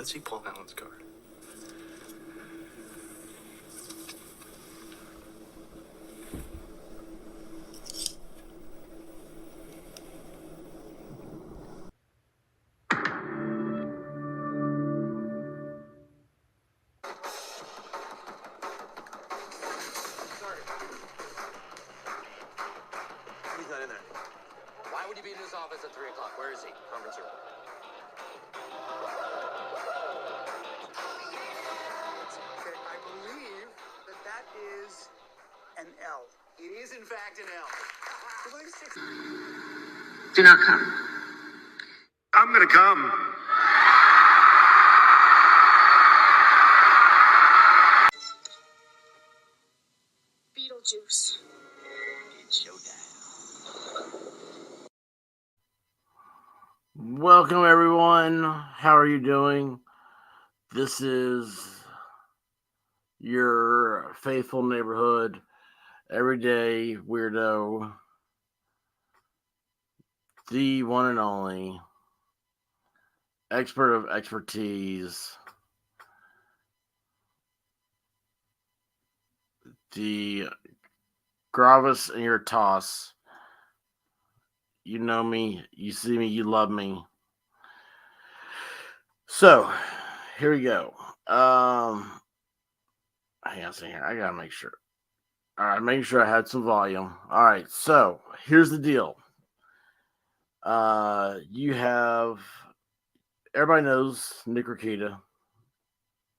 Let's see Paul Allen's card. He's not in there. Why would he be in his office at 3 o'clock? Where is he? Conference room. Okay, I believe that is an L. It is, in fact, an L. Do not come. I'm gonna come. Beetlejuice. It's showdown. Welcome, everyone. How are you doing? This is your faithful neighborhood, everyday weirdo, the one and only expert of expertise, the Gravis in your toss. You know me, you see me, you love me. So, here we go. Hang on a second here. I gotta make sure. All right, making sure I had some volume. All right, so here's the deal. You have everybody knows Nick Rekieta.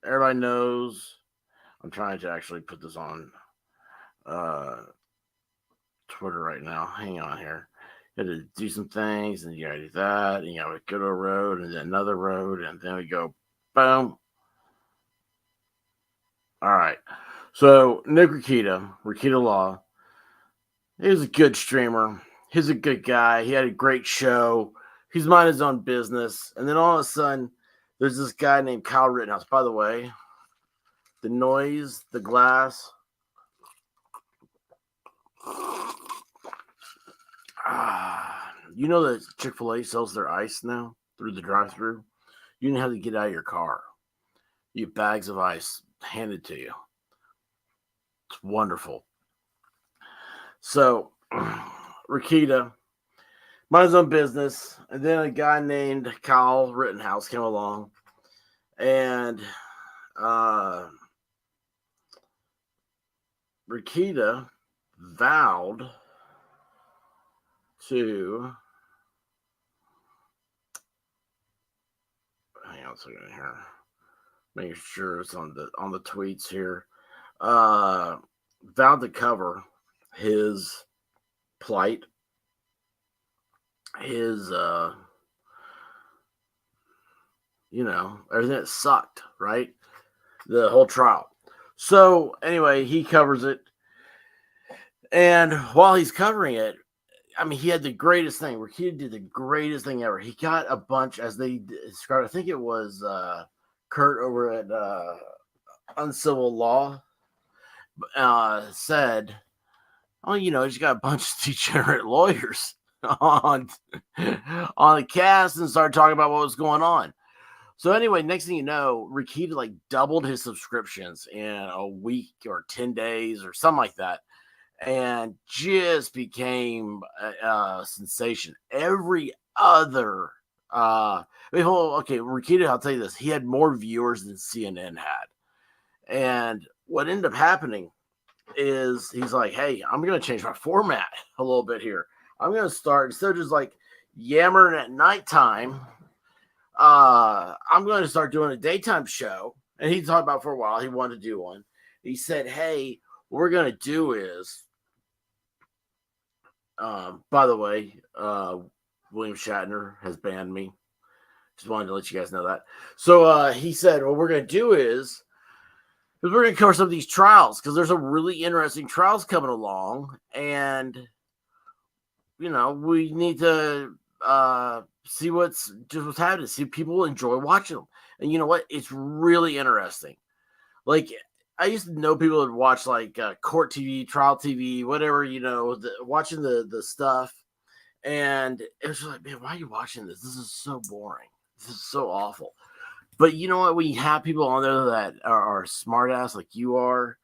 Everybody knows. I'm trying to actually put this on Twitter right now. Hang on here. You had to do some things, and you gotta do that, and you gotta go to a road, and then another road, and then we go, boom. All right. So Nick Rekieta Law, he was a good streamer. He's a good guy. He had a great show. He's minding his own business. And then all of a sudden, there's this guy named Kyle Rittenhouse. By the way, the noise, the glass. You know that Chick-fil-A sells their ice now through the drive-thru? You didn't have to get out of your car. You get bags of ice handed to you. It's wonderful. So, Rekieta, mind his own business. And then a guy named Kyle Rittenhouse came along. And Rekieta vowed to... Hang on a second here. Making sure it's on the tweets here. Vowed to cover his plight, his everything that sucked, right? The whole trial. So anyway, he covers it. And while he's covering it, I mean, he had the greatest thing. Rekieta did the greatest thing ever. He got a bunch, as they described, I think it was Kurt over at Uncivil Law, said, oh, he's got a bunch of degenerate lawyers on the cast, and started talking about what was going on. So anyway, next thing you know, Rekieta doubled his subscriptions in a week or 10 days or something like that, and just became a sensation. Every other Rekieta, I'll tell you this, he had more viewers than CNN had. And what ended up happening is he's like, hey, I'm going to change my format a little bit here. I'm going to start, instead of just yammering at nighttime, I'm going to start doing a daytime show. And he talked about for a while, he wanted to do one. He said, hey, what we're going to do is, by the way, William Shatner has banned me. Just wanted to let you guys know that. So he said, what we're going to do is we're going to cover some of these trials, because there's some really interesting trials coming along, and we need to see what's happening, see people enjoy watching them. And you know what? It's really interesting. I used to know people that watch court TV, trial TV, whatever, watching the stuff. And it was just like, man, why are you watching this? This is so boring. This is so awful. But you know what? When you have people on there that are smart ass like you are,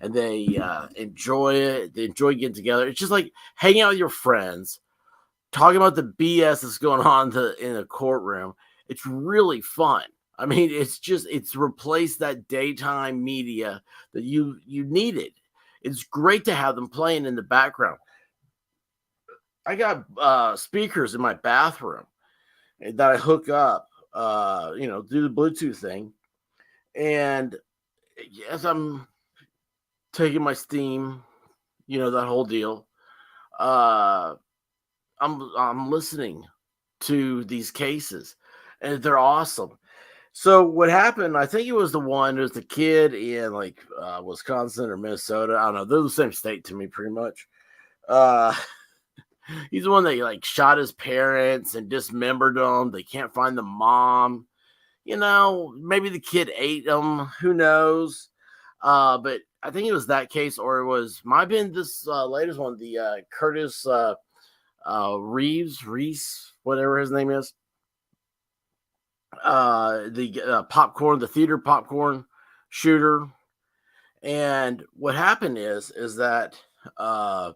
and they enjoy it, they enjoy getting together. It's just like hanging out with your friends, talking about the BS that's going on in the courtroom. It's really fun. I mean, it's replaced that daytime media that you needed. It's great to have them playing in the background. I got speakers in my bathroom that I hook up, do the Bluetooth thing, and as I'm taking my steam, that whole deal, uh, I'm listening to these cases, and they're awesome. So what happened? I think it was the kid in like Wisconsin or Minnesota. I don't know. They're the same state to me, pretty much. Uh, he's the one that like shot his parents and dismembered them. They can't find the mom. Maybe the kid ate them. Who knows? But I think it was that case, or it might have been this latest one, the Curtis Reese, whatever his name is. The theater popcorn shooter. And what happened is that I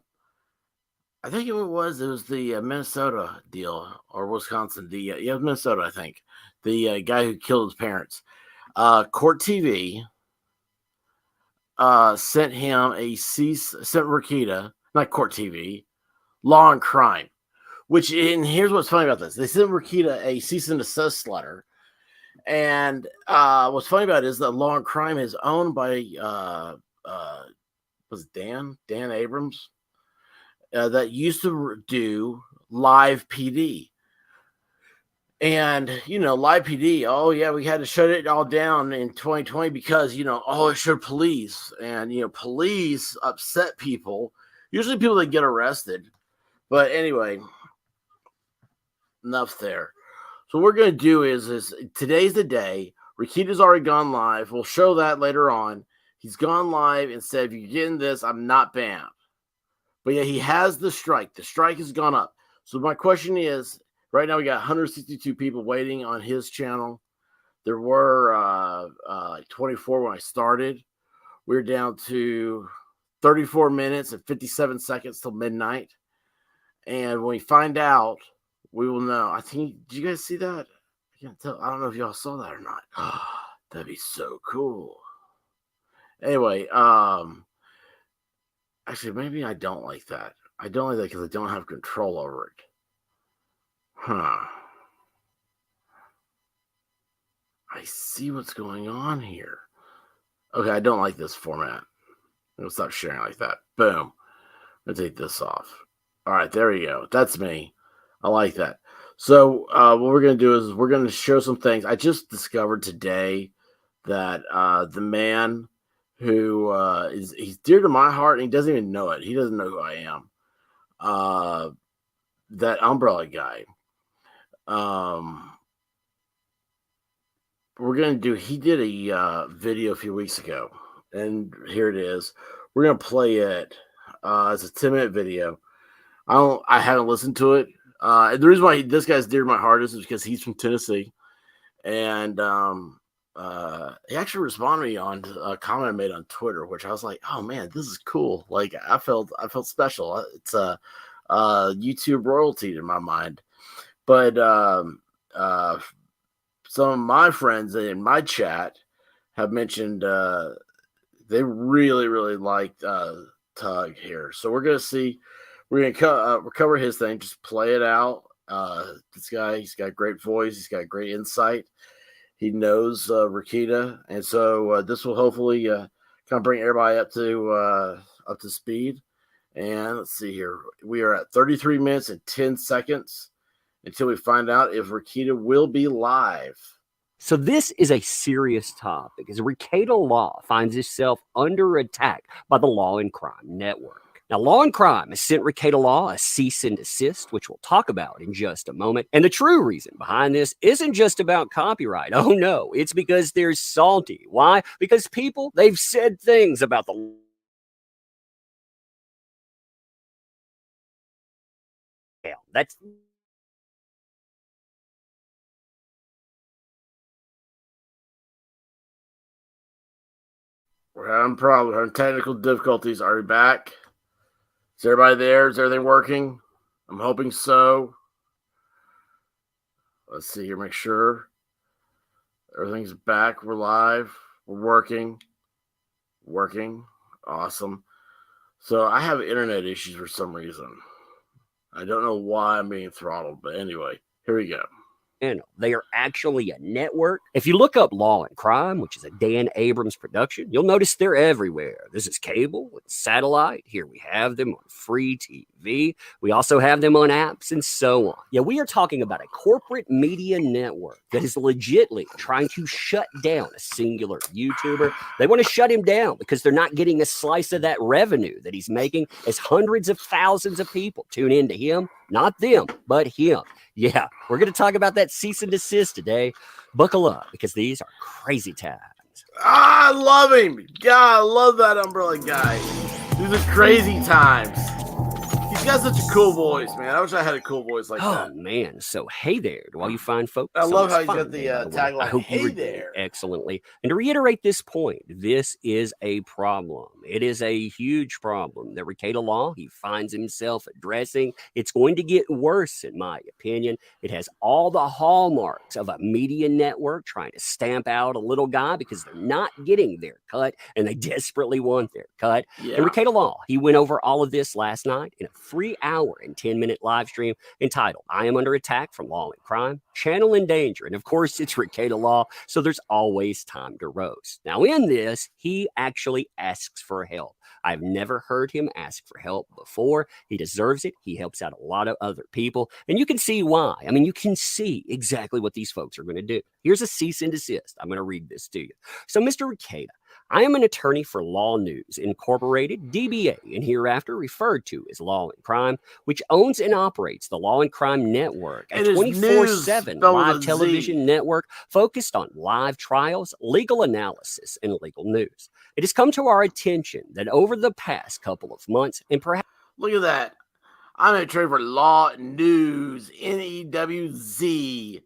think it was the Minnesota deal or Wisconsin. Minnesota, I think. The guy who killed his parents. Court TV sent Rekieta, not Court TV, Law and Crime. And here's what's funny about this: they sent Rekieta a cease and desist letter. And what's funny about it is that Law and Crime is owned by was it Dan Abrams that used to do Live PD. And Live PD, oh yeah, we had to shut it all down in 2020 because it showed police, and police upset people, usually people that get arrested. But anyway, enough there. So what we're going to do is today's the day. Rekieta's already gone live. We'll show that later on. He's gone live and said, if you're getting this, I'm not banned. But yeah, he has the strike. The strike has gone up. So my question is, right now we got 162 people waiting on his channel. There were like 24 when I started. We're down to 34 minutes and 57 seconds till midnight. And when we find out, we will know. I think, did you guys see that? I can't tell. I don't know if y'all saw that or not. That'd be so cool. Anyway, actually, maybe I don't like that. I don't like that because I don't have control over it. Huh. I see what's going on here. Okay, I don't like this format. I'm gonna stop sharing like that. Boom. I'm gonna take this off. All right, there we go. That's me. I like that. So what we're going to do is we're going to show some things. I just discovered today that the man who he's dear to my heart, and he doesn't even know it. He doesn't know who I am. That umbrella guy. We're going to do, he did a video a few weeks ago, and here it is. We're going to play it. It's a 10-minute video. I haven't listened to it. The reason why this guy's dear to my heart is because he's from Tennessee, and he actually responded to me on a comment I made on Twitter, which I was like, "Oh man, this is cool!" Like I felt special. It's a YouTube royalty in my mind. But some of my friends in my chat have mentioned they really liked Tug here, so we're gonna see. We're gonna cover his thing, just play it out. This guy, he's got a great voice, he's got great insight. He knows Rekieta, and so this will hopefully kind of bring everybody up to speed. And let's see here, we are at 33 minutes and 10 seconds until we find out if Rekieta will be live. So this is a serious topic as Rekieta Law finds itself under attack by the Law and Crime Network. Now, Law and Crime has sent Rekieta Law a cease and desist, which we'll talk about in just a moment. And the true reason behind this isn't just about copyright. Oh, no, it's because they're salty. Why? Because people, they've said things about the that's We're having problems. We're having technical difficulties. Are we back? Is everybody there? Is everything working? I'm hoping so. Let's see here. Make sure everything's back. We're live. We're working. Working. Awesome. So I have internet issues for some reason. I don't know why I'm being throttled, but anyway, here we go. They are actually a network. If you look up Law and Crime, which is a Dan Abrams production, you'll notice they're everywhere. This is cable and satellite. Here we have them on free TV. We also have them on apps and so on. Yeah, we are talking about a corporate media network that is legitimately trying to shut down a singular YouTuber. They want to shut him down because they're not getting a slice of that revenue that he's making as hundreds of thousands of people tune into him. Not them, but him. Yeah, we're going to talk about that cease and desist today. Buckle up because these are crazy times. I love him. God, I love that umbrella guy. These are crazy times. He's got such a cool voice, man. I wish I had a cool voice like that. Oh, man. So, hey there to all you fine folks. I love how he's fine got the day, by way. tagline, I hope "Hey you were doing there." excellently. And to reiterate this point, this is a problem. It is a huge problem that Rekieta Law, he finds himself addressing. It's going to get worse, in my opinion. It has all the hallmarks of a media network trying to stamp out a little guy because they're not getting their cut and they desperately want their cut. Yeah. And Rekieta Law, he went over all of this last night in a 3-hour and 10-minute live stream entitled I Am Under Attack from Law and Crime, Channel in Danger. And of course, it's Rekieta Law, so there's always time to roast. Now, in this, he actually asks for help. I've never heard him ask for help before. He deserves it. He helps out a lot of other people. And you can see why. I mean, you can see exactly what these folks are going to do. Here's a cease and desist. I'm going to read this to you. So, Mr. Rekieta, I am an attorney for Law News Incorporated, DBA, and hereafter referred to as Law and Crime, which owns and operates the Law and Crime Network, a It is 24/7 news spelled with live a Z. television network focused on live trials, legal analysis, and legal news. It has come to our attention that over the past couple of months, and perhaps Look at that. I'm an attorney for Law News, NEWZ.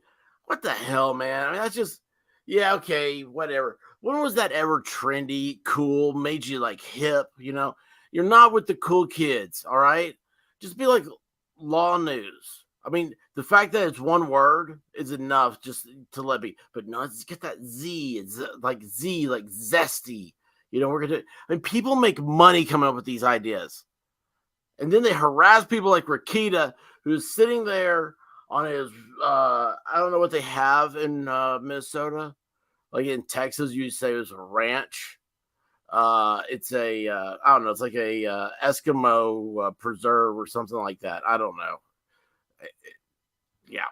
What the hell, man? I mean, that's just, yeah, okay, whatever. When was that ever trendy, cool, made you like hip? You know, you're not with the cool kids, all right? Just be like Law News. I mean, the fact that it's one word is enough just to let me, but no, it's get that Z. It's like Z, like zesty. You know, we're going to, I mean, people make money coming up with these ideas. And then they harass people like Rekieta, who's sitting there on his, I don't know what they have in Minnesota. Like in Texas, you say it was a ranch. It's a, I don't know, it's like a Eskimo preserve or something like that. I don't know. Yeah.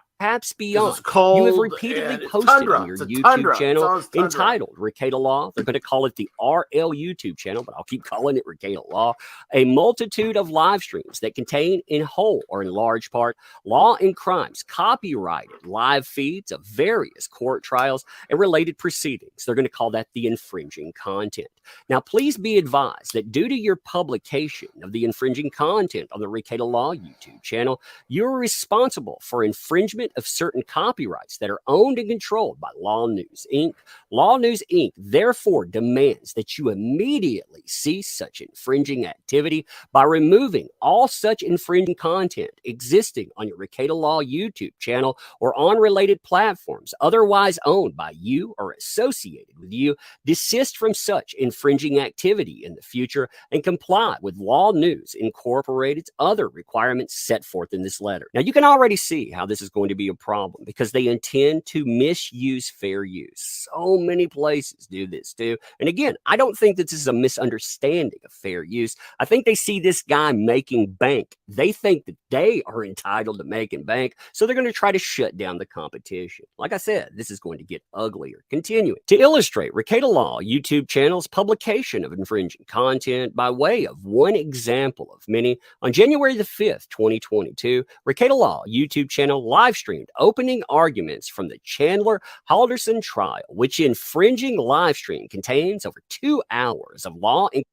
beyond. It's cold, You have repeatedly and it's posted tundra. on your It's a YouTube tundra. It's channel on its tundra. entitled Rekieta Law. They're going to call it the RL YouTube channel, but I'll keep calling it Rekieta Law. A multitude of live streams that contain in whole or in large part law and crimes, copyrighted live feeds of various court trials and related proceedings. They're going to call that the infringing content. Now, please be advised that due to your publication of the infringing content on the Rekieta Law YouTube channel, you're responsible for infringement of certain copyrights that are owned and controlled by Law News Inc. Law News Inc. therefore demands that you immediately cease such infringing activity by removing all such infringing content existing on your Rekieta Law YouTube channel or on related platforms otherwise owned by you or associated with you. Desist from such infringing activity in the future and comply with Law News Incorporated's other requirements set forth in this letter. Now, you can already see how this is going to be a problem because they intend to misuse fair use. So many places do this too. And again, I don't think that this is a misunderstanding of fair use. I think they see this guy making bank. They think that they are entitled to making bank, so they're going to try to shut down the competition. Like I said, this is going to get uglier. Continuing. To illustrate Rekieta Law YouTube channel's publication of infringing content by way of one example of many, on January the 5th, 2022, Rekieta Law YouTube channel live streamed opening arguments from the Chandler Halderson trial, which infringing live stream contains over 2 hours of law and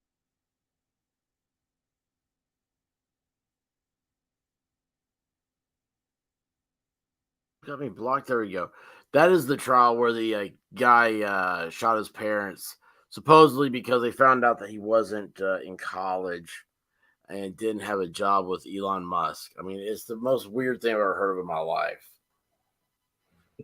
got me blocked. There we go. That is the trial where the guy shot his parents supposedly because they found out that he wasn't in college and didn't have a job with Elon Musk. I mean, it's the most weird thing I've ever heard of in my life.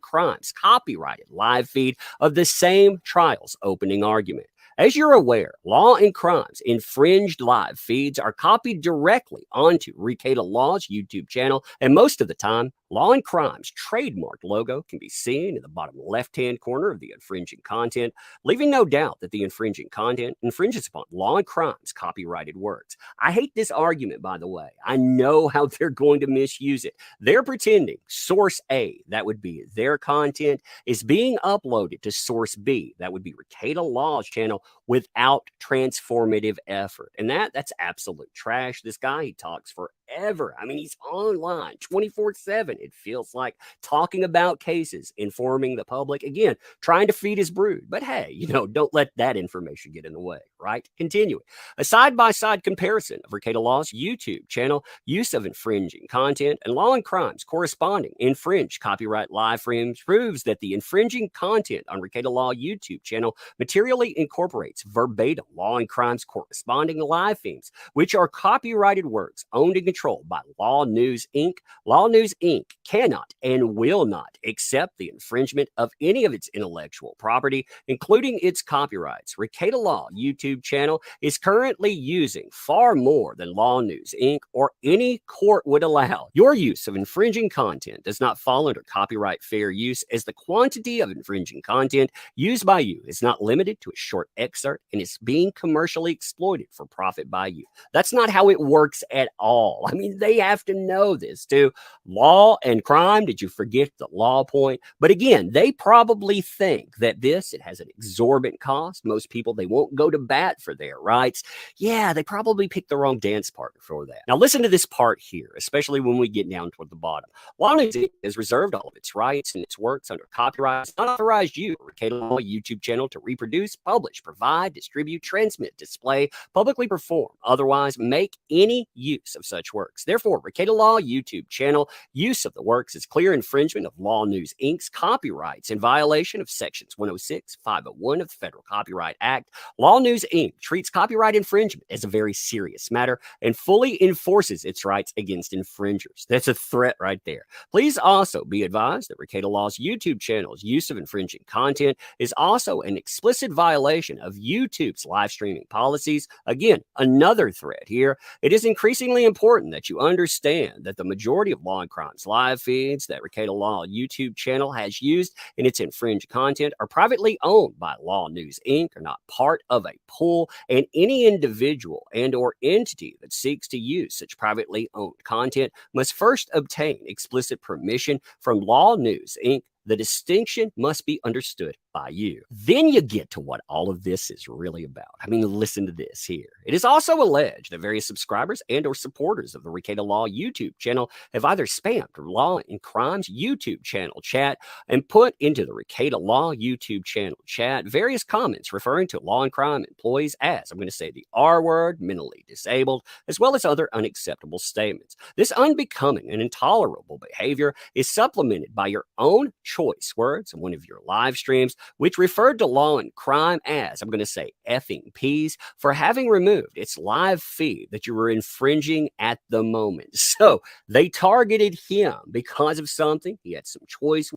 Crimes copyrighted live feed of the same trial's opening argument. As you're aware, Law and Crime's infringed live feeds are copied directly onto Rekieta Law's YouTube channel, and most of the time, Law and Crime's trademarked logo can be seen in the bottom left-hand corner of the infringing content, leaving no doubt that the infringing content infringes upon Law and Crime's copyrighted works. I hate this argument, by the way. I know how they're going to misuse it. They're pretending source A, that would be their content, is being uploaded to source B, that would be Rekieta Law's channel, without transformative effort. And that's absolute trash. This guy, he talks forever. I mean, he's online 24/7. It feels like talking about cases, informing the public, again, trying to feed his brood. But hey, don't let that information get in the way, right? Continuing. A side-by-side comparison of Rekieta Law's YouTube channel use of infringing content and Law and Crime's corresponding infringed copyright live streams proves that the infringing content on Rekieta Law YouTube channel materially incorporates verbatim Law and Crime's corresponding live themes, which are copyrighted works owned and controlled by Law News Inc. Law News Inc. cannot and will not accept the infringement of any of its intellectual property, including its copyrights. Rekieta Law YouTube channel is currently using far more than Law News Inc. or any court would allow. Your use of infringing content does not fall under copyright fair use, as the quantity of infringing content used by you is not limited to a short excerpt and is being commercially exploited for profit by you. That's not how it works at all. I mean, they have to know this too. Law and Crime, did you forget the law point? But again, they probably think that it has an exorbitant cost. Most people, they won't go to bat for their rights. Yeah, they probably picked the wrong dance partner for that. Now listen to this part here, especially when we get down toward the bottom. Law News has reserved all of its rights and its works under copyright. It's not authorized you, Rekieta Law YouTube channel, to reproduce, publish, provide, distribute, transmit, display, publicly perform, otherwise make any use of such works. Therefore, Rekieta Law YouTube channel use of the works is clear infringement of Law News Inc.'s copyrights in violation of sections 106, 501 of the Federal Copyright Act. Law News Inc. treats copyright infringement as a very serious matter and fully enforces its rights against infringers. That's a threat right there. Please also be advised that Rekieta Law's YouTube channel's use of infringing content is also an explicit violation of YouTube's live streaming policies. Again, another threat here. It is increasingly important that you understand that the majority of Law and Crime's live feeds that Rekieta Law YouTube channel has used in its infringed content are privately owned by Law News Inc., are not part of a pool, and any individual and or entity that seeks to use such privately owned content must first obtain explicit permission from Law News Inc. The distinction must be understood by you. Then you get to what all of this is really about. I mean, listen to this here. It is also alleged that various subscribers and or supporters of the Rekieta Law YouTube channel have either spammed Law and Crime's YouTube channel chat and put into the Rekieta Law YouTube channel chat various comments referring to Law and Crime employees as, I'm going to say the R word, mentally disabled, as well as other unacceptable statements. This unbecoming and intolerable behavior is supplemented by your own choice words in one of your live streams, which referred to Law and Crime as, I'm going to say, effing peas, for having removed its live feed that you were infringing at the moment. So they targeted him because of something. He had some choice.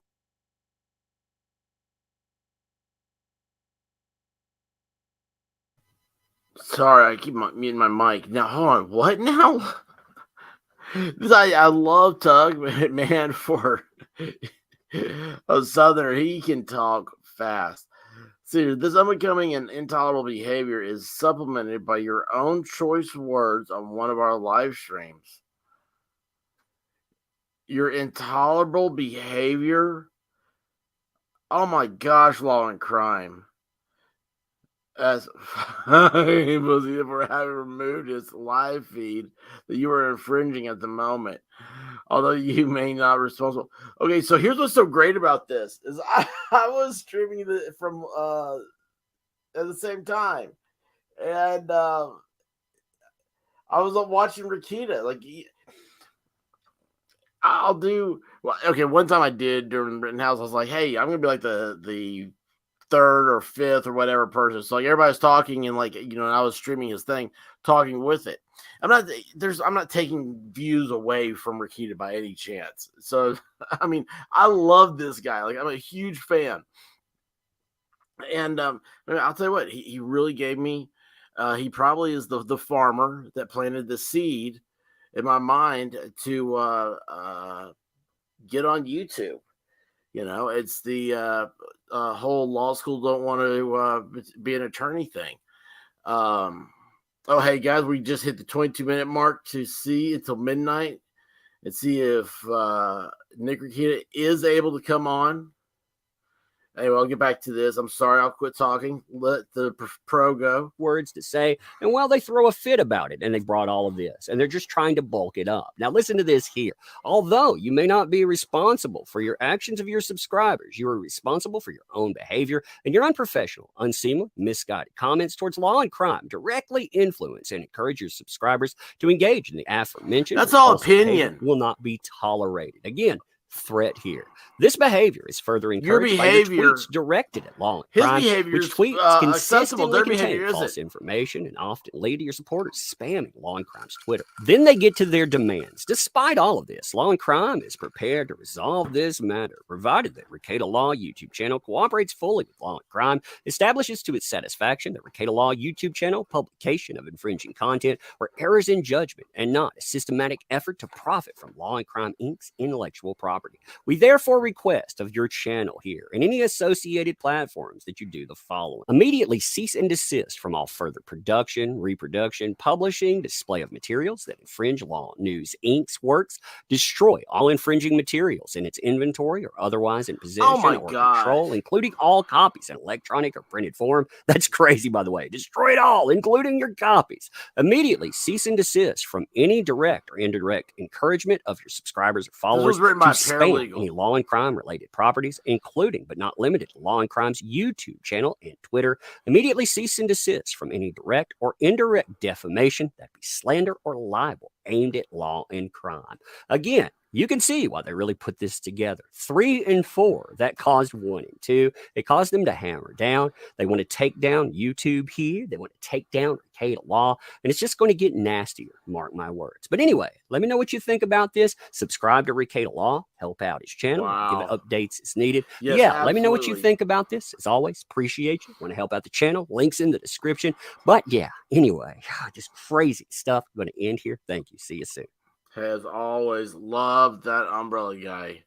Sorry, I keep muting my mic. Now, hold on. What now? I love Tug, man, for a Southerner. He can talk fast. See, this unbecoming and intolerable behavior is supplemented by your own choice words on one of our live streams. Your intolerable behavior? Oh my gosh, Law and Crime. As for having removed its live feed that you were infringing at the moment, although you may not be responsible. Okay, so here's what's so great about this is I was streaming from at the same time, and I was watching Rekieta. Like, I'll do well. Okay, one time I did during Rittenhouse. I was like, hey, I'm gonna be like the third or fifth or whatever person. So like everybody's talking and like, you know, I was streaming his thing, talking with it. I'm not taking views away from Rekieta by any chance. So I mean, I love this guy. Like I'm a huge fan. And I'll tell you what, he really gave me he probably is the farmer that planted the seed in my mind to get on YouTube. You know, it's the whole law school don't want to be an attorney thing. Oh, hey, guys, we just hit the 22-minute mark to see until midnight and see if Nick Rekieta is able to come on. Anyway, I'll get back to this. I'm sorry, I'll quit talking. Let the pro go. Words to say, and well, they throw a fit about it, and they brought all of this, and they're just trying to bulk it up. Now, listen to this here. Although you may not be responsible for your actions of your subscribers, you are responsible for your own behavior, and your unprofessional, unseemly, misguided comments towards law and crime directly influence and encourage your subscribers to engage in the aforementioned. That's all opinion. Will not be tolerated. Again, threat here. This behavior is further encouraged your by your tweets directed at law and crime, which tweets consistently contain false information and often lead to your supporters spamming Law and Crime's Twitter. Then they get to their demands. Despite all of this, Law and Crime is prepared to resolve this matter, provided that Rekieta Law YouTube channel cooperates fully with Law and Crime, establishes to its satisfaction that Rekieta Law YouTube channel publication of infringing content were errors in judgment and not a systematic effort to profit from Law and Crime Inc.'s intellectual property. We therefore request of your channel here and any associated platforms that you do the following. Immediately cease and desist from all further production, reproduction, publishing, display of materials that infringe Law News Inc.'s works. Destroy all infringing materials in its inventory or otherwise in possession or control, including all copies in electronic or printed form. That's crazy, by the way. Destroy it all, including your copies. Immediately cease and desist from any direct or indirect encouragement of your subscribers or followers to spam any Law and Crime related properties, including but not limited to Law and Crime's YouTube channel and Twitter. Immediately cease and desist from any direct or indirect defamation that be slander or libel aimed at Law and Crime. Again, you can see why they really put this together. 3 and 4, that caused 1 and 2. It caused them to hammer down. They want to take down YouTube here. They want to take down Rekieta Law. And it's just going to get nastier, mark my words. But anyway, let me know what you think about this. Subscribe to Rekieta Law. Help out his channel. Give it updates as needed. Yes, let me know what you think about this. As always, appreciate you. Want to help out the channel. Links in the description. But yeah, anyway, just crazy stuff. I'm going to end here. Thank you. See you soon. Has always loved that umbrella guy.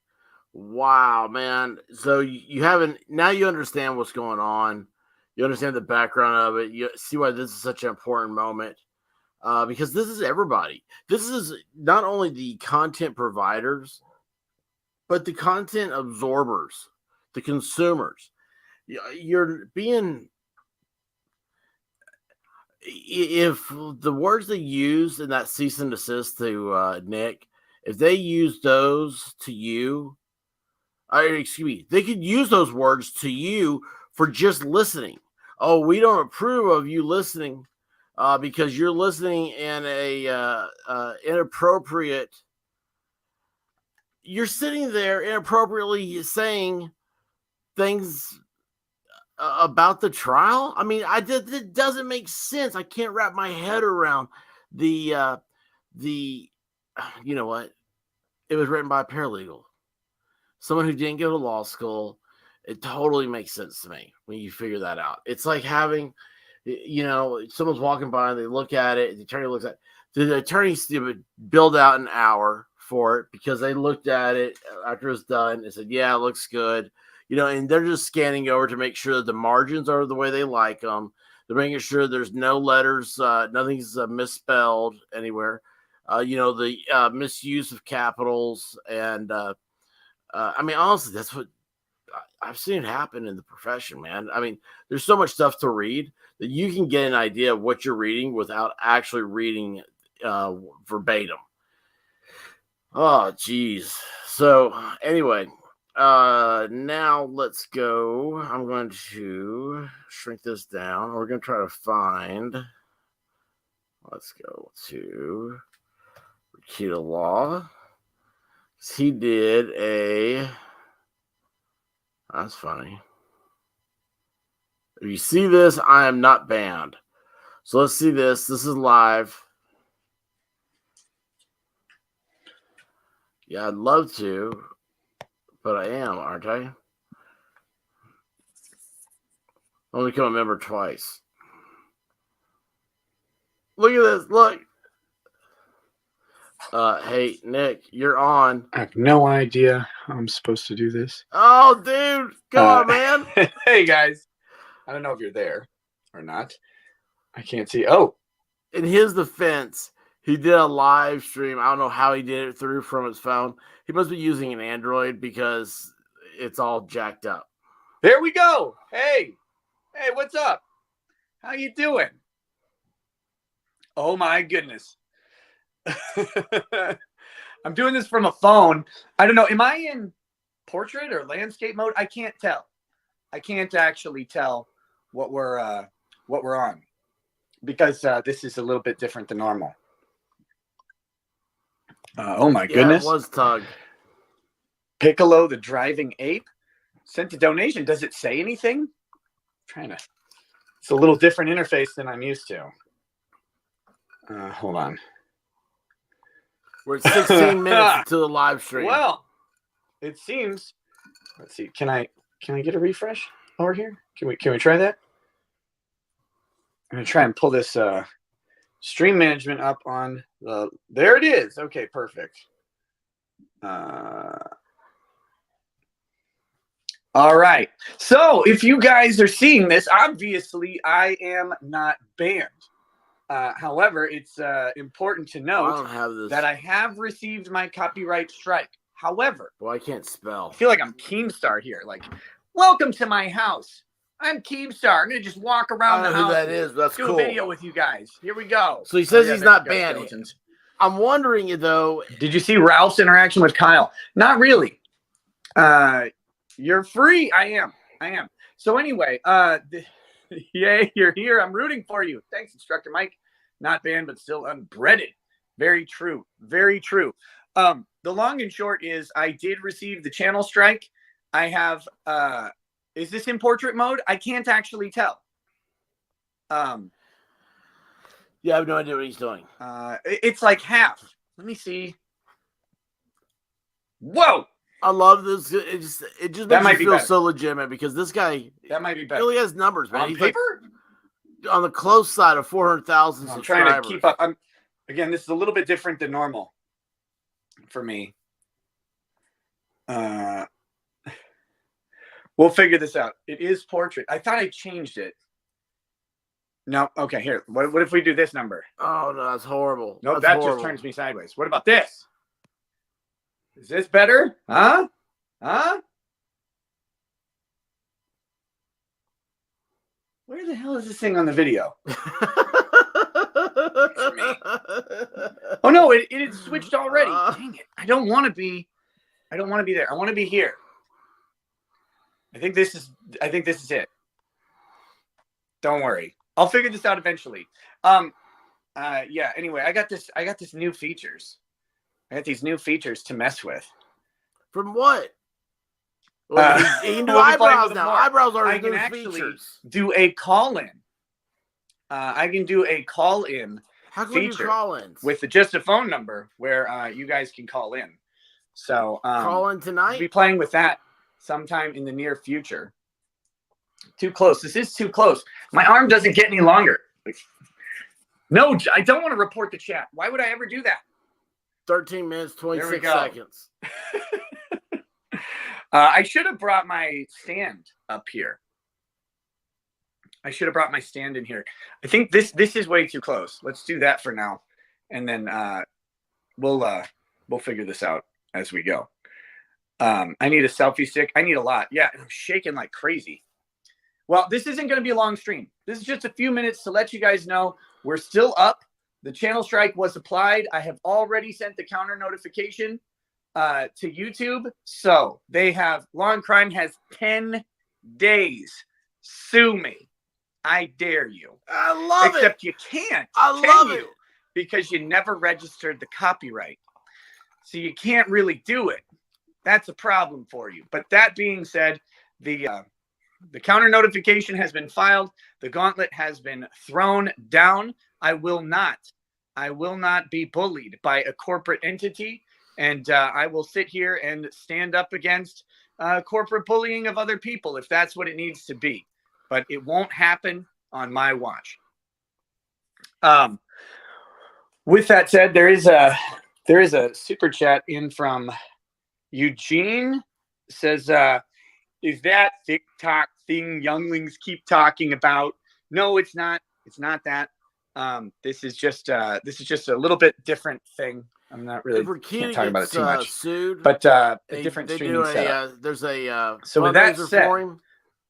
Wow, man. So you haven't, now you understand what's going on. You understand the background of it. You see why this is such an important moment. Because this is everybody. This is not only the content providers, but the content absorbers, the consumers. You're being, if the words they use in that cease and desist to Nick, if they use those to you, excuse me, they could use those words to you for just listening. Oh, we don't approve of you listening because you're listening in a inappropriate. You're sitting there inappropriately saying things about the trial. I mean, it doesn't make sense. I can't wrap my head around the you know what? It was written by a paralegal, someone who didn't go to law school. It totally makes sense to me when you figure that out. It's like having, you know, someone's walking by and they look at it. The attorney looks at it. The attorneys build out an hour for it because they looked at it after it was done and said, yeah, it looks good. You know, and they're just scanning over to make sure that the margins are the way they like them. They're making sure there's no letters, nothing's misspelled anywhere. You know, the misuse of capitals. And I mean, honestly, that's what I've seen happen in the profession, man. I mean, there's so much stuff to read that you can get an idea of what you're reading without actually reading verbatim. Oh, geez. So anyway, now let's go. I'm going to shrink this down. We're going to try to find, let's go to Rekieta Law. He did a, that's funny. If you see this, I am not banned. So let's see this. This is live. Yeah, I'd love to, but I am, aren't I? Only become a member twice. Look at this. Look. Hey, Nick, you're on. I have no idea how I'm supposed to do this. Oh, dude. Come on, man. Hey, guys. I don't know if you're there or not. I can't see. Oh. In his defense, he did a live stream. I don't know how he did it through from his phone. He must be using an Android because it's all jacked up. There we go. Hey. Hey, what's up? How you doing? Oh, my goodness. I'm doing this from a phone. I don't know. Am I in portrait or landscape mode? I can't tell. I can't actually tell what we're on because this is a little bit different than normal. Oh my goodness! It was Tug. Piccolo, the driving ape, sent a donation. Does it say anything? It's a little different interface than I'm used to. Hold on. We're at 16 minutes to the live stream. Well, it seems. Let's see. Can I get a refresh over here? Can we try that? I'm gonna try and pull this stream management up on the. There it is. Okay, perfect. All right. So if you guys are seeing this, obviously I am not banned. However, it's important to note that I have received my copyright strike. However, well, I can't spell. I feel like I'm Keemstar here. Like, welcome to my house. I'm Keemstar. I'm gonna just walk around the house. Who that is? That's do cool. a video with you guys. Here we go. So he says he's not banned. I'm wondering though. Did you see Ralph's interaction with Kyle? Not really. You're free. I am. So anyway, yay, you're here. I'm rooting for you. Thanks, Instructor Mike. Not banned, but still unbreaded. Very true. Very true. The long and short is I did receive the channel strike. I have is this in portrait mode? I can't actually tell. Yeah, I have no idea what he's doing. It's like half. Let me see. Whoa! I love this. It just makes me feel so legitimate because this guy that might be better. He really has numbers, man. On He's paper? Like on the close side of 400,000 subscribers. I'm trying to keep up. Again, this is a little bit different than normal for me. We'll figure this out. It is portrait. I thought I changed it. No. Okay, here. What if we do this number? Oh, no, that's horrible. Nope, that just turns me sideways. What about this? Is this better? Huh? Where the hell is this thing on the video? Oh no, it had switched already. Dang it. I don't want to be there. I want to be here. I think this is it. Don't worry. I'll figure this out eventually. Yeah, anyway, I got this new features. I got these new features to mess with. From what? Well, he can do eyebrows now. Eyebrows are his new features. Do a call-in. I can do a call-in. How can we do call-ins? With just a phone number where you guys can call in. So call in tonight? We'll be playing with that sometime in the near future. Too close. This is too close. My arm doesn't get any longer. No, I don't want to report the chat. Why would I ever do that? 13 minutes, 26 seconds. I should have brought my stand up here. I should have brought my stand in here. I think this is way too close. Let's do that for now, and then we'll figure this out as we go. I need a selfie stick. I need a lot. Yeah, I'm shaking like crazy. Well, this isn't going to be a long stream. This is just a few minutes to let you guys know we're still up. The channel strike was applied. I have already sent the counter notification to YouTube. So they have, Law and Crime has 10 days. Sue me. I dare you. I love it. Except you can't. I love it. Because you never registered the copyright. So you can't really do it. That's a problem for you. But that being said, the The counter notification has been filed. The gauntlet has been thrown down. I will not be bullied by a corporate entity, and I will sit here and stand up against corporate bullying of other people if that's what it needs to be. But it won't happen on my watch. With that said, there is a super chat in from Eugene. Says, is that TikTok thing younglings keep talking about? No, it's not. It's not that. This is just a little bit different thing. I'm not really can't talk about it too much. Sued, but a different streaming setup. There's a so with that fundraiser said, for him.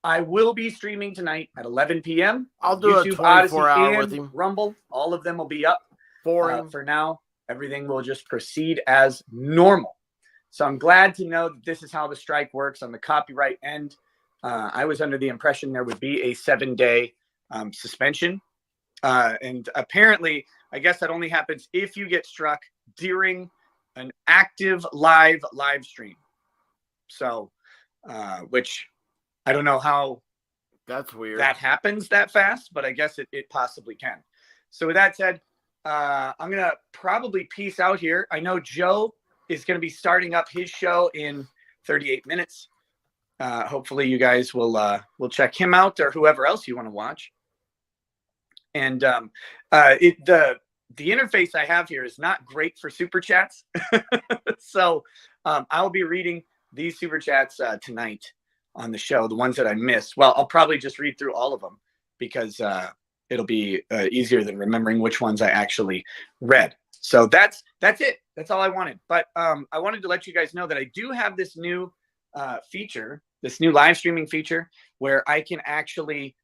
I will be streaming tonight at 11 p.m. I'll do YouTube, a 24-hour Odyssey, with and him. Rumble. All of them will be up For him. for now. Everything will just proceed as normal. So I'm glad to know that this is how the strike works on the copyright end. I was under the impression there would be a 7-day suspension. And apparently, I guess that only happens if you get struck during an active live stream. So, which I don't know how that's weird that happens that fast, but I guess it possibly can. So with that said, I'm going to probably peace out here. I know Joe is going to be starting up his show in 38 minutes. Hopefully you guys will check him out, or whoever else you want to watch. And the interface I have here is not great for super chats. So I'll be reading these super chats tonight on the show, the ones that I missed. Well, I'll probably just read through all of them because it'll be easier than remembering which ones I actually read. So that's it. That's all I wanted. But I wanted to let you guys know that I do have this new feature, this new live streaming feature, where I can actually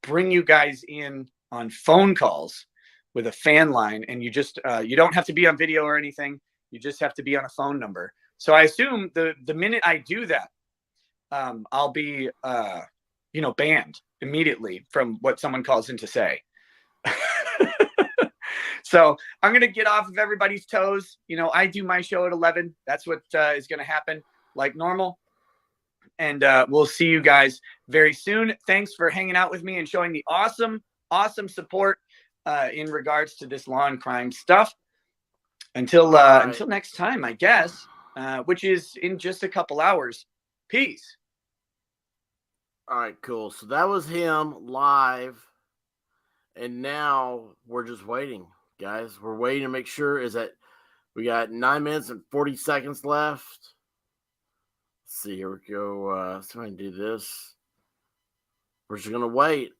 bring you guys in on phone calls with a fan line, and you just you don't have to be on video or anything. You just have to be on a phone number. So I assume the minute I do that, I'll be banned immediately from what someone calls in to say. So I'm going to get off of everybody's toes. I do my show at 11. That's what is going to happen like normal. And we'll see you guys very soon. Thanks for hanging out with me and showing the awesome support in regards to this law and crime stuff. Until next time, I guess, which is in just a couple hours. Peace. All right, cool. So that was him live. And now we're just waiting, guys. We're waiting to make sure is that we got 9 minutes and 40 seconds left. Let's see, here we go. So I can do this. We're just going to wait.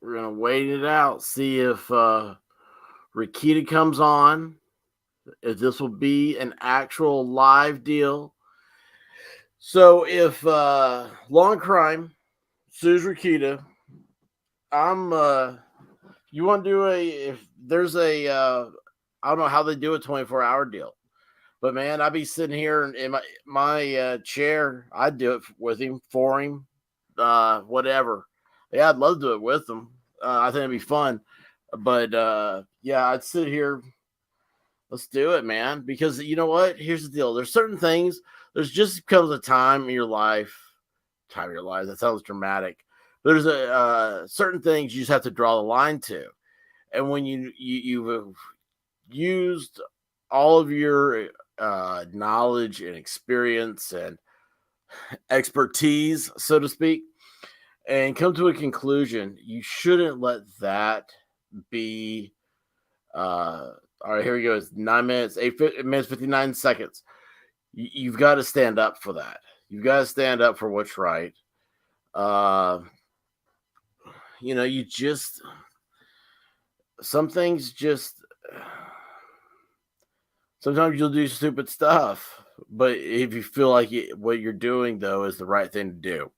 We're going to wait it out. See if Rekieta comes on. If this will be an actual live deal. So if Law and Crime sues Rekieta, you want to do if there's a I don't know how they do a 24-hour deal, but man, I'd be sitting here in my chair. I'd do it with him, for him, whatever. Yeah, I'd love to do it with him. I think it'd be fun, but yeah, I'd sit here. Let's do it, man. Because you know what? Here's the deal. There's certain things. There's just comes a time in your life. That sounds dramatic. There's certain things you just have to draw the line to, and when you've used all of your knowledge and experience and expertise, so to speak, and come to a conclusion, you shouldn't let that be. All right, here we go. It's 9 minutes, 8 minutes, 59 seconds. You've got to stand up for that. You've got to stand up for what's right. You just, some things just, sometimes you'll do stupid stuff, but if you feel like what you're doing, though, is the right thing to do.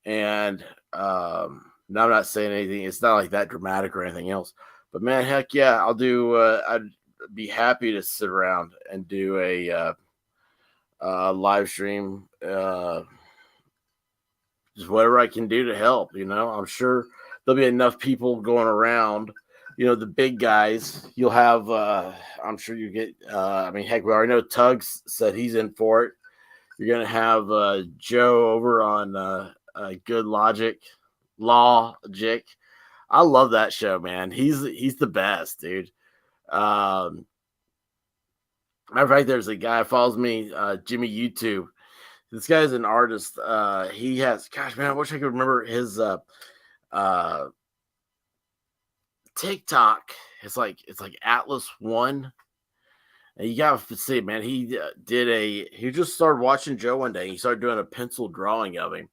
And now I'm not saying anything. It's not like that dramatic or anything else. But, man, heck yeah, I'll do, I'd be happy to sit around and do a live stream, just whatever I can do to help. I'm sure there'll be enough people going around, the big guys. You'll have, I'm sure you get, heck, we already know Tugs said he's in for it. You're gonna have Joe over on Good Logic. I love that show, man. He's the best, dude. Matter of fact, there's a guy that follows me, Jimmy YouTube. This guy's an artist. He has, gosh, man, I wish I could remember his TikTok. It's like Atlas One. And you gotta see, man. He just started watching Joe one day. And he started doing a pencil drawing of him.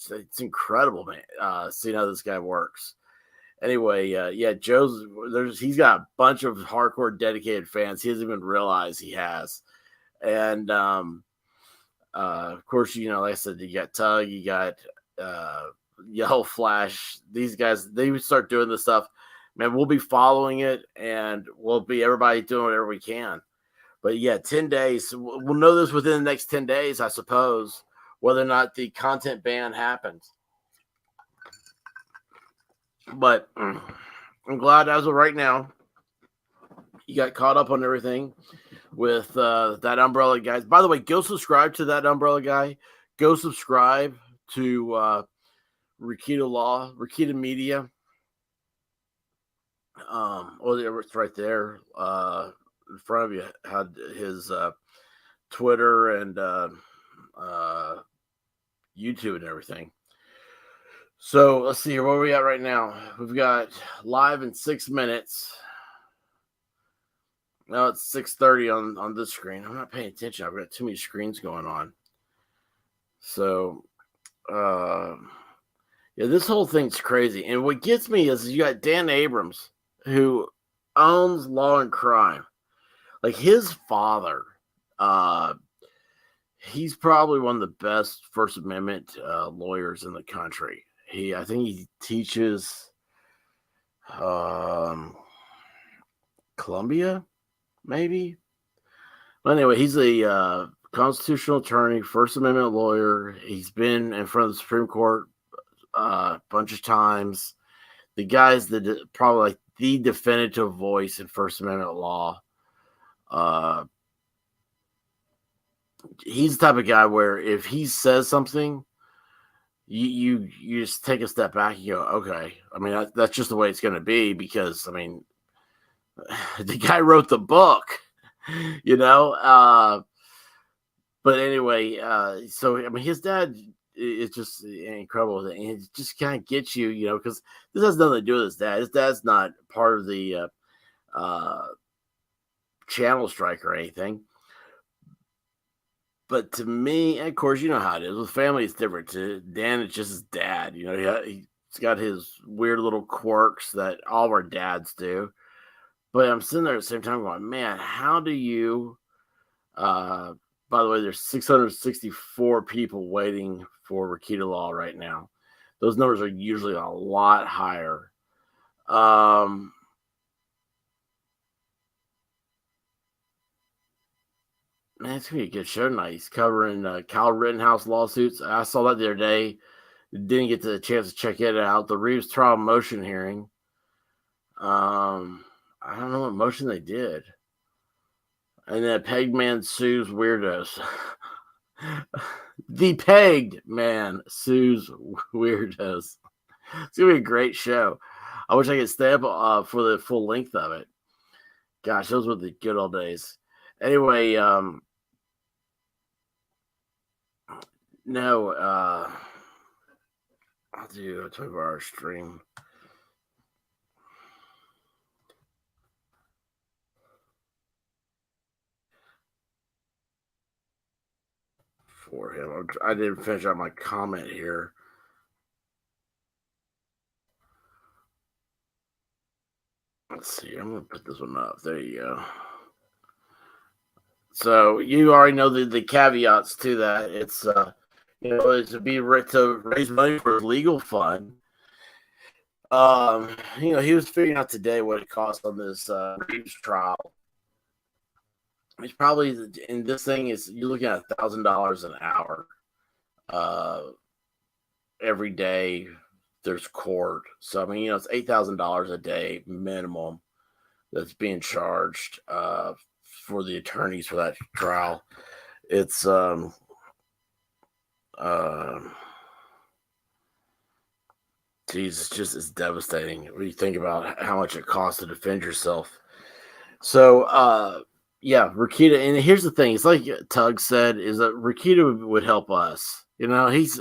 It's incredible, man. Seeing how this guy works. Anyway, yeah, he's got a bunch of hardcore dedicated fans. He doesn't even realize he has. And of course, like I said, you got Tug, you got Yellow Flash. These guys, they would start doing this stuff. Man, we'll be following it, and we'll be everybody doing whatever we can. But yeah, 10 days. We'll know this within the next 10 days, I suppose, whether or not the content ban happens. But I'm glad as of right now, you got caught up on everything with that Umbrella guys. By the way, go subscribe to that Umbrella guy. Go subscribe to Rekieta Media. It's right there in front of you. Had his Twitter and YouTube and everything. So let's see here. Where are we at right now? We've got live in 6 minutes. Now it's 6:30 on this screen. I'm not paying attention. I've got too many screens going on. So, yeah, this whole thing's crazy. And what gets me is you got Dan Abrams, who owns Law and Crime. Like his father, he's probably one of the best First Amendment lawyers in the country. I think he teaches Columbia, maybe. But anyway, he's a constitutional attorney, First Amendment lawyer. He's been in front of the Supreme Court a bunch of times. The guy's probably like the definitive voice in First Amendment law. He's the type of guy where if he says something, you just take a step back and go, okay. I mean, that's just the way it's going to be because, I mean, the guy wrote the book, but anyway, so, I mean, his dad is just incredible. And it just kind of gets you, because this has nothing to do with his dad. His dad's not part of the channel strike or anything. But to me, and of course, you know how it is. With family, it's different. To Dan, it's just his dad. He's got his weird little quirks that all our dads do. But I'm sitting there at the same time going, man, how do you... by the way, there's 664 people waiting for Rekieta Law right now. Those numbers are usually a lot higher. Man, it's going to be a good show tonight. He's covering Kyle Rittenhouse lawsuits. I saw that the other day. Didn't get the chance to check it out. The Reeves trial motion hearing. I don't know what motion they did. And then Pegged Man sues weirdos. The Pegged Man sues weirdos. It's going to be a great show. I wish I could stay up for the full length of it. Gosh, those were the good old days. Anyway, no, I'll do a 24-hour stream. For him. I didn't finish out my comment here. Let's see. I'm going to put this one up. There you go. So you already know the caveats to that. It's it's to raise money for his legal fund. He was figuring out today what it costs on this Reeves trial. It's probably, and this thing is, you're looking at $1,000 an hour. Every day there's court. So, I mean, it's $8,000 a day minimum that's being charged for the attorneys for that trial. It's Geez, it's devastating when you think about how much it costs to defend yourself. So, yeah, Rekieta, and here's the thing: it's like Tug said, is that Rekieta would help us. You know, he's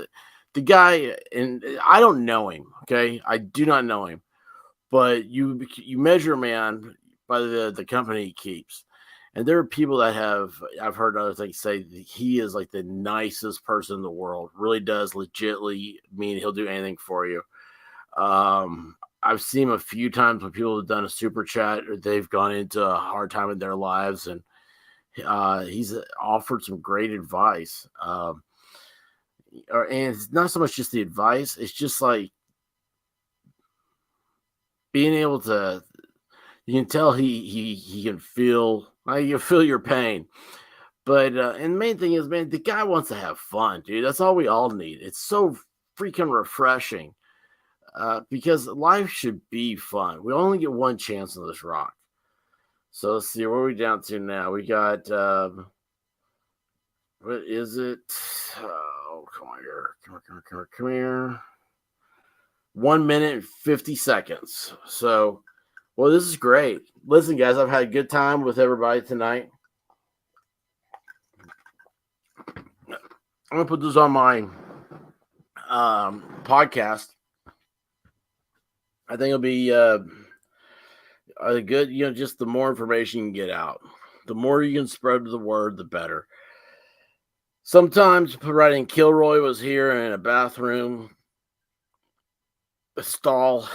the guy, and I don't know him. Okay, I do not know him, but you measure a man by the company he keeps. And there are people that I've heard other things say that he is like the nicest person in the world. Really does legitimately mean he'll do anything for you. I've seen him a few times when people have done a super chat or they've gone into a hard time in their lives, and he's offered some great advice. And it's not so much just the advice; it's just like being able to. You can tell he can feel. You feel your pain. But and the main thing is, man, the guy wants to have fun, dude. That's all we all need. It's so freaking refreshing. Because life should be fun. We only get one chance on this rock. So let's see, where are we down to now? We got what is it? Oh, come on here. Come here. 1 minute and 50 seconds. So, well, this is great. Listen, guys, I've had a good time with everybody tonight. I'm gonna put this on my podcast. I think it'll be good. You know, just the more information you can get out, the more you can spread the word, the better. Sometimes writing Kilroy was here in a bathroom, a stall.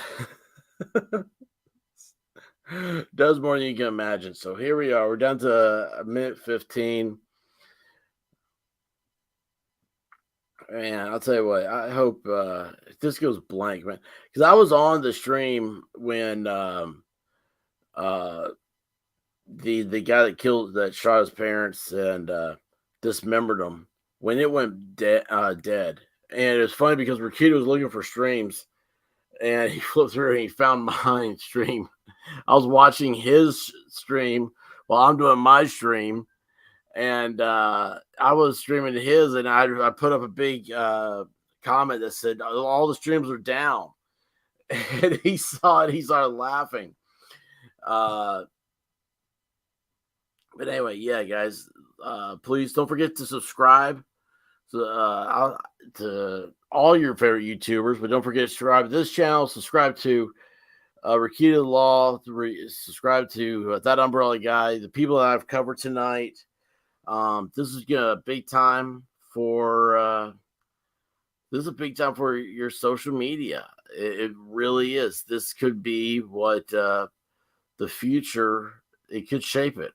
Does more than you can imagine. So here we are. We're down to 1:15. Man, I'll tell you what. I hope this goes blank, man. Because I was on the stream when the guy that shot his parents and dismembered them, when it went dead. And it was funny because Rekieta was looking for streams, and he flipped through and he found my stream. I was watching his stream while I'm doing my stream, and I was streaming his, and I put up a big comment that said all the streams are down, and he saw it. He started laughing. But anyway, yeah, guys, please don't forget to subscribe to all your favorite YouTubers, but don't forget to subscribe to this channel. Subscribe to Rekieta Law. Subscribe to That Umbrella Guy. The people that I've covered tonight. This is a big time for your social media. It really is. This could be what the future. It could shape it.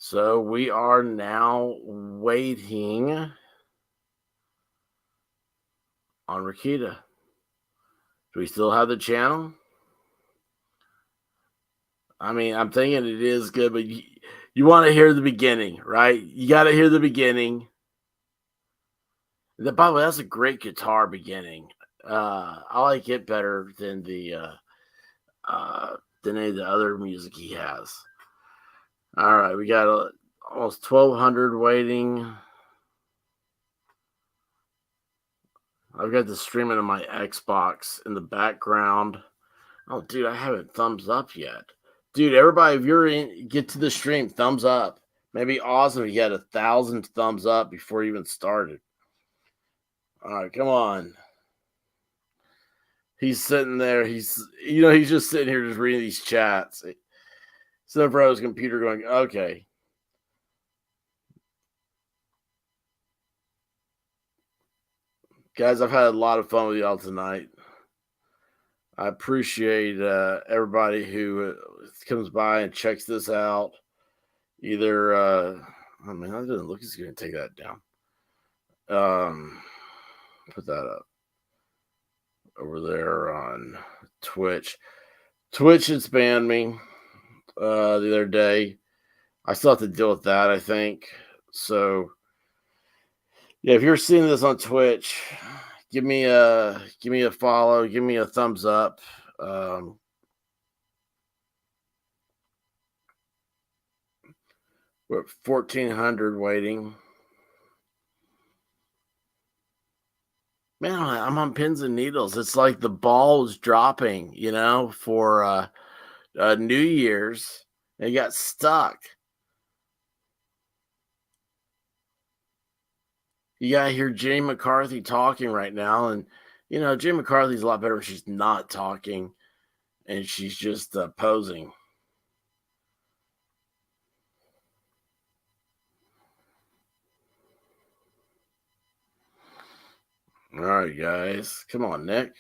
So we are now waiting on Rekieta. Do we still have the channel? I mean, I'm thinking it is good, but you want to hear the beginning, right? You got to hear the beginning. By the way, that's a great guitar beginning. I like it better than any of the other music he has. All right, we got almost 1,200 waiting. I've got the streaming on my Xbox in the background. Oh, dude, I haven't thumbs up yet. Dude, everybody, if you're in, get to the stream, thumbs up. Maybe awesome if you had 1,000 thumbs up before you even started. All right, come on. He's sitting there. He's just sitting here just reading these chats. Sitting in front of his computer going, okay. Guys, I've had a lot of fun with y'all tonight. I appreciate everybody who comes by and checks this out. Either, I mean, that doesn't look as good. Take that down. Put that up over there on Twitch. Twitch has banned me the other day. I still have to deal with that, I think. So, yeah, if you're seeing this on Twitch, give me a follow, give me a thumbs up. We're at 1,400 waiting. Man, I'm on pins and needles. It's like the ball was dropping, for New Year's. It got stuck. You gotta hear Jane McCarthy talking right now, and Jane McCarthy's a lot better when she's not talking and she's just posing. All right, guys, come on, Nick.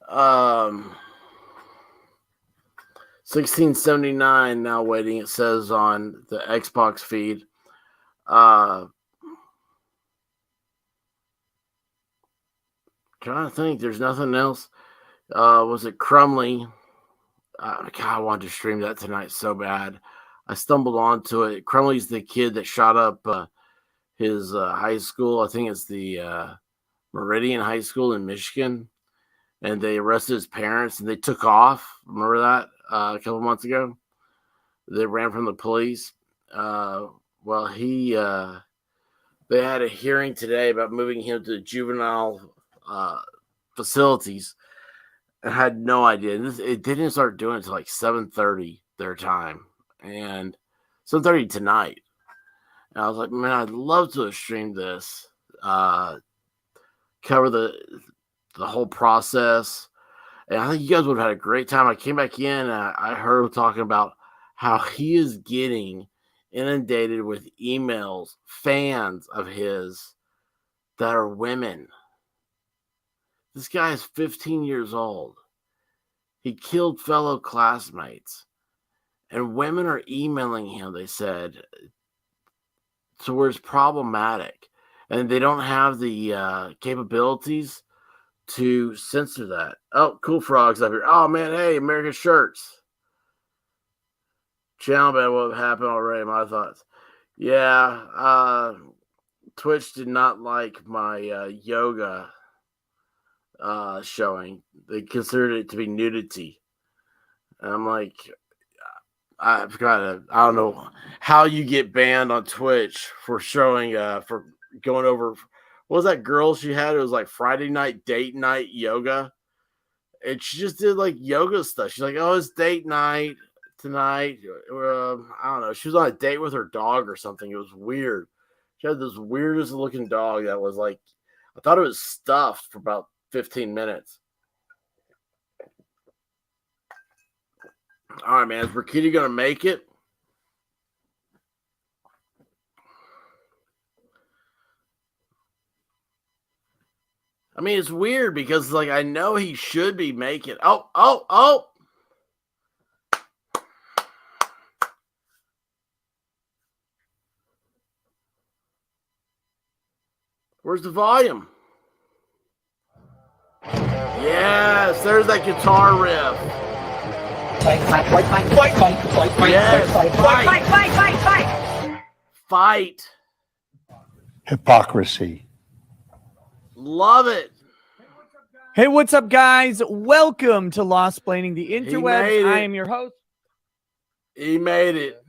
1679 now waiting. It says on the Xbox feed. Trying to think. There's nothing else. Was it Crumley? God, I wanted to stream that tonight so bad. I stumbled onto it. Crumley's the kid that shot up his high school. I think it's the Meridian High School in Michigan. And they arrested his parents and they took off. Remember that a couple months ago? They ran from the police. They had a hearing today about moving him to juvenile facilities. I had no idea. They didn't start doing it until like 7:30 their time, and 7:30 tonight. And I was like, man, I'd love to have streamed this, cover the whole process. And I think you guys would have had a great time. I came back in and I heard him talking about how he is getting inundated with emails, fans of his that are women. This guy is 15 years old. He killed fellow classmates. And women are emailing him, they said, to where it's problematic. And they don't have the capabilities to censor that. Oh, Cool Frog's up here. Oh, man, hey, American Shirts. Channel bad what happened already, my thoughts. Yeah, Twitch did not like my yoga showing. They considered it to be nudity. And I'm like, I don't know how you get banned on Twitch for showing, for going over, what was that girl she had? It was like Friday night, date night yoga. And she just did like yoga stuff. She's like, oh, it's date night tonight. I don't know. She was on a date with her dog or something. It was weird. She had this weirdest looking dog that was like, I thought it was stuffed for about 15 minutes. All right, man. Is Rekieta going to make it? I mean, it's weird because, like, I know he should be making. Oh. Where's the volume? Yes, there's that guitar riff. Fight. Hypocrisy. Love it. Hey, what's up, guys? Welcome to Lost Planning the Interwebs. I am your host. He made it.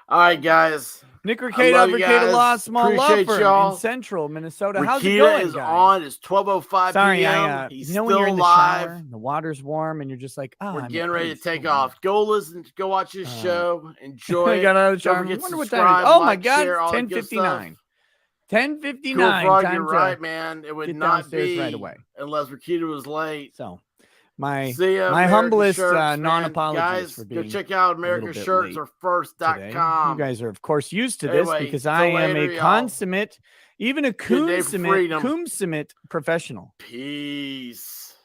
All right, guys. Nick Rekieta, Rekieta Law, small Appreciate law firm y'all. in Central Minnesota. Rekieta How's it going, is guys? on. It's 12:05 Sorry, p.m. He's you know still when you're in the live. shower, the water's warm, and you're just like, oh, We're I'm getting ready to pissed. take off. Go watch this show. Enjoy I it. got out of the Don't shower. forget I wonder to what time it is. subscribe, Oh, my like, God. share, all that good 10:59. stuff. 10:59. Cool Frog, Time you're to right, man. It would get not downstairs be right away. unless Rekieta was late. So, my See ya, my American humblest Shirts, man. non-apologies Guys, for go being check out a little bit late today. AmericanShirtsAreFirst.com. You guys are, of course, used to this Anyway, because till I am later, a y'all. consummate, even a Good day for freedom. consummate professional. Peace.